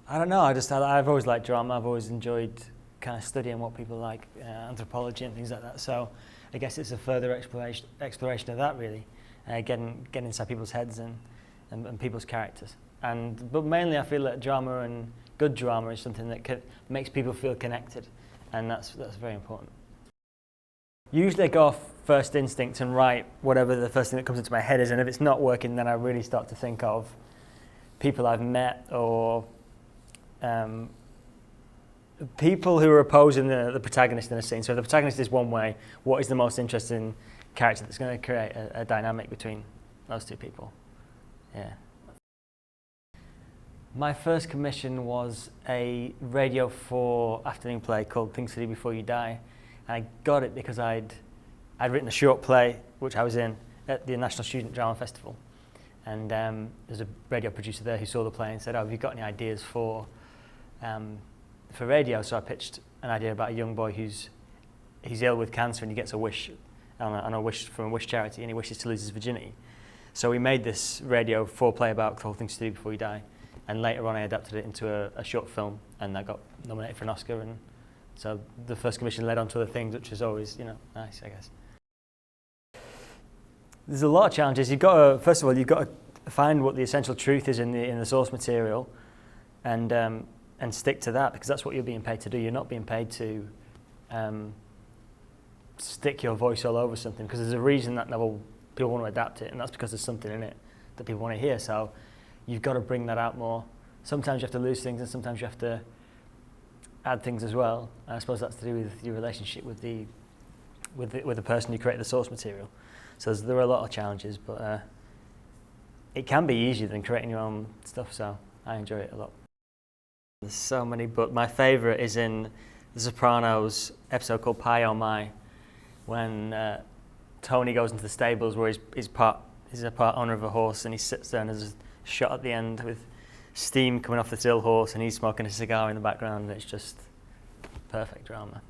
I don't know. I've always liked drama. I've always enjoyed kind of studying what people like, anthropology and things like that. So I guess it's a further exploration of that, really, getting inside people's heads and people's characters. But mainly, I feel that drama and good drama is something that makes people feel connected, and that's very important. Usually, I go off first instinct and write whatever the first thing that comes into my head is, and if it's not working, then I really start to think of people I've met or people who are opposing the protagonist in a scene. So if the protagonist is one way, what is the most interesting character that's going to create a dynamic between those two people? Yeah. My first commission was a Radio 4 afternoon play called Things to Do Before You Die. I got it because I'd written a short play, which I was in, at the National Student Drama Festival. And there's a radio producer there who saw the play and said, "Oh, have you got any ideas for radio?" So I pitched an idea about a young boy he's ill with cancer, and he gets a wish on a wish from a wish charity, and he wishes to lose his virginity. So we made this Radio 4 play about called Things to Do Before You Die, and later on I adapted it into a short film, and I got nominated for an Oscar. And so the first commission led on to other things, which is always, nice, I guess. There's a lot of challenges. First of all, you've got to find what the essential truth is in the source material, and stick to that, because that's what you're being paid to do. You're not being paid to stick your voice all over something, because there's a reason that novel people want to adapt it, and that's because there's something in it that people want to hear. So you've got to bring that out more. Sometimes you have to lose things, and sometimes you have to add things as well. And I suppose that's to do with your relationship with the person who created the source material. So there are a lot of challenges, but it can be easier than creating your own stuff, so I enjoy it a lot. There's so many, but my favourite is in The Sopranos episode called Pie Oh My, when Tony goes into the stables where he's a part owner of a horse, and he sits there and there's a shot at the end with steam coming off the still horse, and he's smoking a cigar in the background, and it's just perfect drama.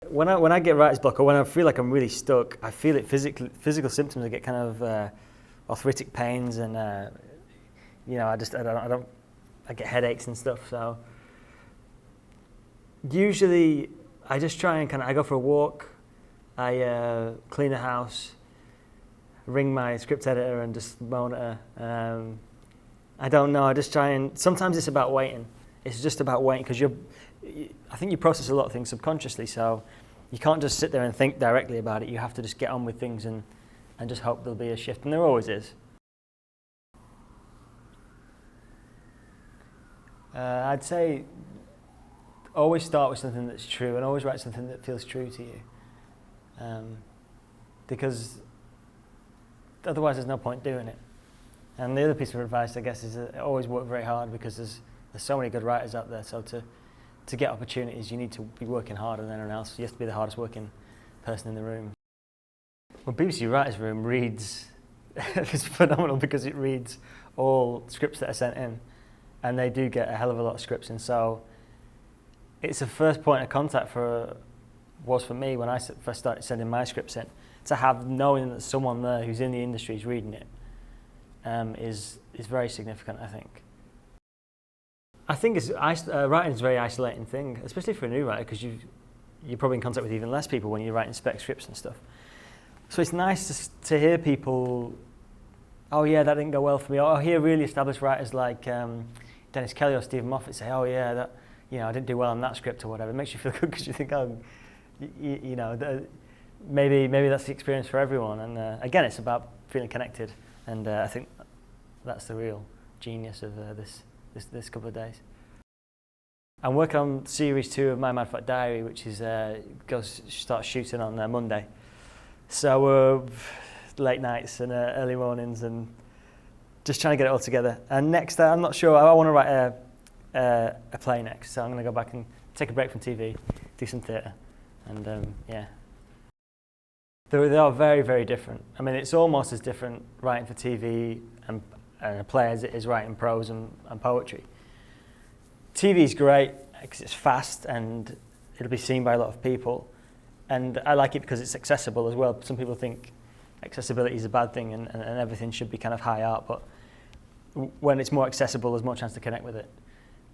When I get writer's block, or when I feel like I'm really stuck, I feel it physical symptoms. I get kind of arthritic pains, and I get headaches and stuff. So usually I just try and I go for a walk, I clean the house, ring my script editor and just moan at her. I don't know, I just try and, sometimes it's about waiting. It's just about waiting, because I think you process a lot of things subconsciously, so you can't just sit there and think directly about it. You have to just get on with things and just hope there'll be a shift, and there always is. I'd say always start with something that's true, and always write something that feels true to you, because otherwise there's no point doing it. And the other piece of advice, I guess, is always work very hard, because there's so many good writers out there. So to get opportunities, you need to be working harder than anyone else. You have to be the hardest working person in the room. Well, BBC Writersroom reads, it's phenomenal, because it reads all scripts that are sent in, and they do get a hell of a lot of scripts in. So it's the first point of contact was for me when I first started sending my scripts in, to have knowing that someone there who's in the industry is reading it is very significant, I think. I think writing is a very isolating thing, especially for a new writer, because you're probably in contact with even less people when you're writing spec scripts and stuff. So it's nice to hear people, "Oh yeah, that didn't go well for me," or hear really established writers like Dennis Kelly or Stephen Moffat say, "Oh yeah, that I didn't do well on that script," or whatever. It makes you feel good, because you think, "Oh, maybe that's the experience for everyone." And again, it's about feeling connected, and I think that's the real genius of this couple of days. I'm working on series 2 of My Mad Fat Diary, which is starts shooting on Monday. So we're late nights and early mornings, and just trying to get it all together. And next, I'm not sure. I want to write a play next, so I'm going to go back and take a break from TV, do some theatre, and yeah. They are very, very different. I mean, it's almost as different writing for TV and a play as it is writing prose and poetry. TV is great because it's fast and it'll be seen by a lot of people, and I like it because it's accessible as well. Some people think accessibility is a bad thing and everything should be kind of high art, but when it's more accessible, there's more chance to connect with it.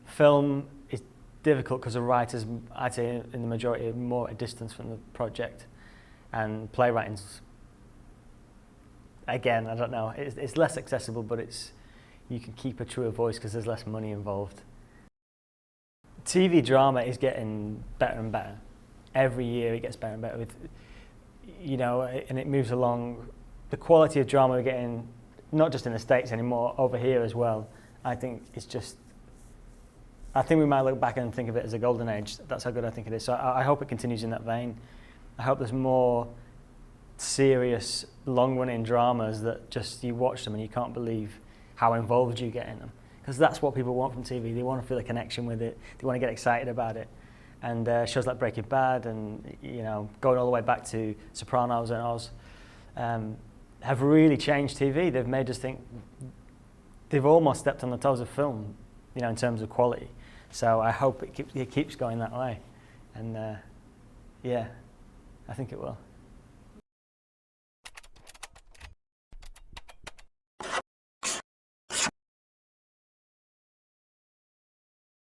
Film is difficult because the writers, I'd say in the majority, are more at a distance from the project, and playwriting's, again, I don't know, it's less accessible, but you can keep a truer voice because there's less money involved. TV drama is getting better and better. Every year it gets better and better with, and it moves along. The quality of drama we're getting, not just in the States anymore, over here as well, I think we might look back and think of it as a golden age. That's how good I think it is. So I hope it continues in that vein. I hope there's more serious, long-running dramas that just you watch them and you can't believe how involved you get in them. Because that's what people want from TV. They want to feel a connection with it. They want to get excited about it. And shows like Breaking Bad and going all the way back to Sopranos and Oz have really changed TV. They've made us think. They've almost stepped on the toes of film, in terms of quality. So I hope it keeps going that way. And yeah, I think it will.